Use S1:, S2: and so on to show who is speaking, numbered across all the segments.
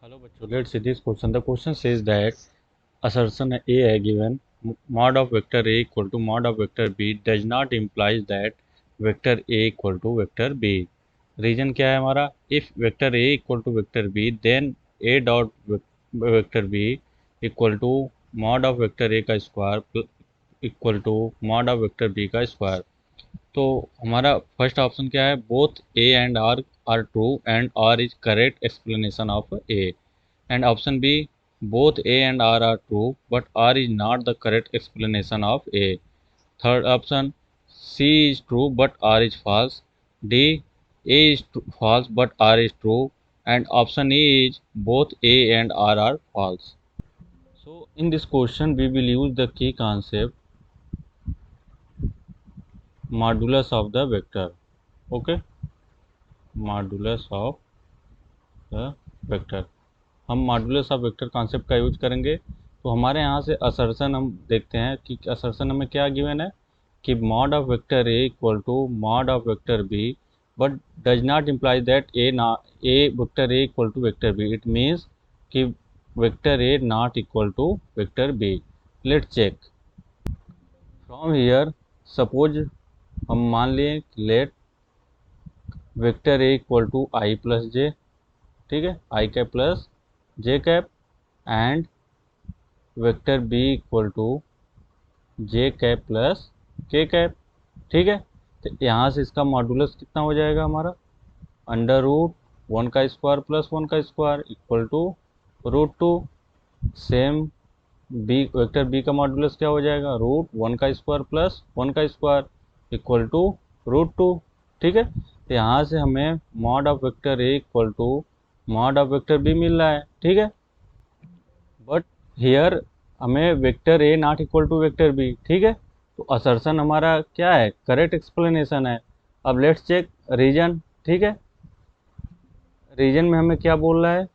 S1: Hello बच्चों, let's see this question. The question says that assertion A है given mod of vector A equal to mod of vector B does not implies that vector A equal to vector B. Reason क्या है हमारा? If vector A equal to vector B then A dot vector B equal to mod of vector A का square equal to mod of vector B का square. तो हमारा first option क्या है? Both A and R true and R is correct explanation of A. And option B, both A and R are true, but R is not the correct explanation of A. Third option, C is true, but R is false. D, A is false, but R is true. And option E is both A and R are false. So, in this question, we will use the key concept modulus of the vector. Okay, modulus of the vector. हम modulus of vector concept का use करेंगे. तो हमारे यहाँ से assertion हम देखते हैं कि असर्शन हमें क्या गिवन है कि mod of vector A equal to mod of vector B but does not imply that a vector A equal to vector B. It means कि vector A not equal to vector B. Let check from here. Suppose हम मान लिए let vector A equal to I plus J. ठीक है, I cap plus J cap and vector B equal to J cap plus के cap. ठीक है, तो यहाँ से इसका मॉडुलस कितना हो जाएगा हमारा? अंडर रूट 1 का स्क्वायर प्लस 1 का square equal to √2. Same B vector B का मॉडुलस क्या हो जाएगा? √1 का स्क्वायर प्लस 1 का स्क्वायर इक्वल टू √2. ठीक है, तो यहाँ से हमें mod of vector A equal to mod of vector B मिल रहा है. ठीक है, बट हियर हमें vector A not equal to vector B. ठीक है, तो असर्शन हमारा क्या है? करेक्ट एक्सप्लेनेशन है. अब लेट्स चेक रीजन. ठीक है, रीजन में हमें क्या बोल रहा है?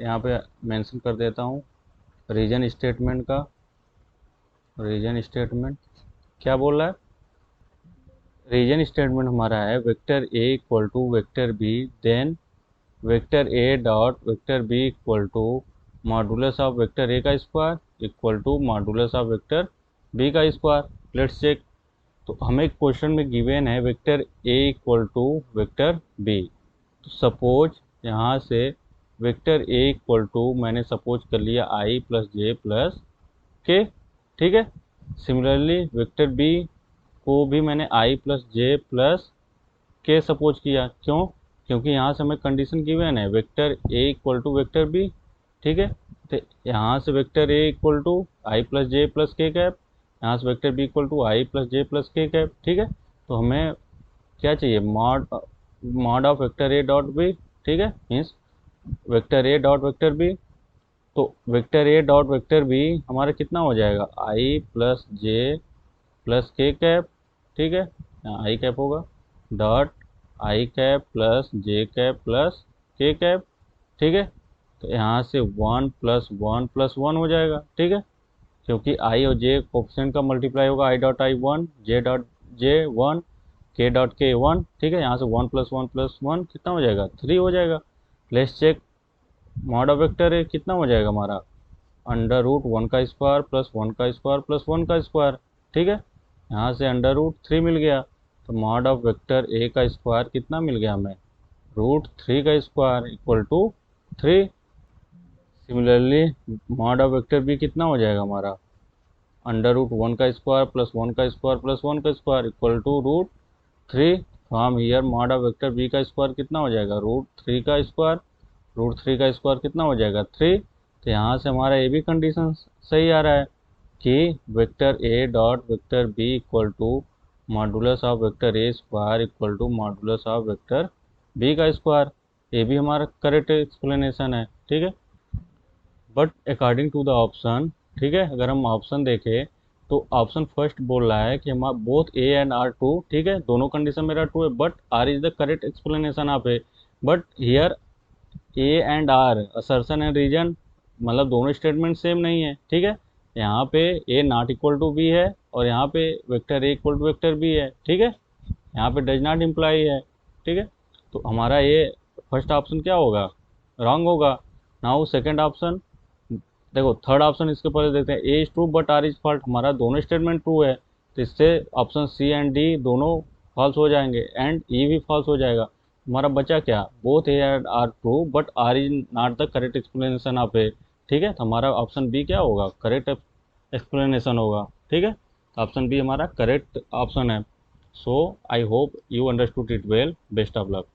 S1: यहाँ पे मेंशन कर देता हूँ रीजन स्टेटमेंट का. रीजन स्टेटमेंट क्या बोल रहा है? रीजन स्टेटमेंट हमारा है vector A equal to vector B then vector A dot vector B equal to modulus of vector A का square equal to modulus of vector B का square. Let's check. तो हमें क्वेश्चन में given है vector A equal to vector B. तो suppose यहाँ से vector A equal to मैंने सपोज कर लिया आई प्लस जे प्लस के. ठीक है, सिमिलरली वेक्टर बी को भी मैंने i plus J plus k suppose किया. क्यों? क्योंकि यहाँ से हमें कंडीशन गिवन है vector A equal to vector B. ठीक है, तो यहाँ से vector A equal to I plus J plus के कैप, यहाँ से vector B equal to I plus J plus के कैप. ठीक है, तो हमें क्या चाहिए? Mod of vector A dot B. ठीक है, means vector A dot vector B. तो vector A dot vector B हमारा कितना हो जाएगा? आई प्लस जे प्लस के कैप. ठीक है, यहाँ आई कैप होगा dot I cap plus J cap plus के कैप. ठीक है, तो यहाँ से 1 प्लस 1 प्लस 1 हो जाएगा. ठीक है, क्योंकि आई और जे कोफिशिएंट का मल्टीप्लाई होगा. I dot I 1, J dot J 1, के डॉट के 1. ठीक है, यहाँ से 1 प्लस 1 प्लस 1 कितना हो जाएगा? 3 हो जाएगा. Let's check mod of vector है कितना हो जाएगा हमारा? अंडर रूट 1 का स्क्वायर प्लस 1 का स्क्वायर प्लस 1 का स्क्वायर. ठीक है, यहाँ से अंडर रूट 3 मिल गया. तो मॉड ऑफ वेक्टर ए का स्क्वायर कितना मिल गया हमें? √3 का square equal to 3. Similarly mod of vector B कितना हो जाएगा हमारा? अंडर रूट 1 का स्क्वायर प्लस 1 का स्क्वायर प्लस 1 का square equal to √3. From here mod of vector B का स्क्वायर कितना हो जाएगा? √3 का स्क्वायर. √3 का स्क्वायर कितना हो जाएगा? 3. तो यहाँ से हमारा ये भी कंडीशन सही आ रहा है कि vector A dot vector B equal to modulus of vector A square equal to modulus of vector B का स्क्वायर. ये भी हमारा करेक्ट एक्सप्लेनेशन है. ठीक है, but according to the option. ठीक है, अगर हम ऑप्शन देखें तो ऑप्शन फर्स्ट बोल रहा है कि हमारा both A and R true. ठीक है, दोनों कंडीशन मेरा ट्रू है but R is the correct explanation of A. But here A and R assertion and reason मतलब दोनों स्टेटमेंट सेम नहीं है. ठीक है, यहाँ पे A not equal to B है और यहाँ पे vector A equal to vector B है. ठीक है, यहाँ पे डज नॉट इम्प्लाई है. ठीक है, तो हमारा ये फर्स्ट ऑप्शन क्या होगा? रॉन्ग होगा. नाउ सेकेंड ऑप्शन, देखो थर्ड ऑप्शन इसके पहले देखते हैं, A is true but R is fault. हमारा दोनों स्टेटमेंट ट्रू है, तो इससे ऑप्शन सी एंड डी दोनों फॉल्स हो जाएंगे, एंड ई भी फॉल्स हो जाएगा। हमारा बचा क्या, both A and R true but R is not the correct explanation of A. ठीक है, तो हमारा ऑप्शन बी क्या होगा, करेक्ट एक्सप्लेनेशन होगा। ठीक है, ऑप्शन बी हमारा करेक्ट ऑप्शन है। So I hope you understood it well, best of luck.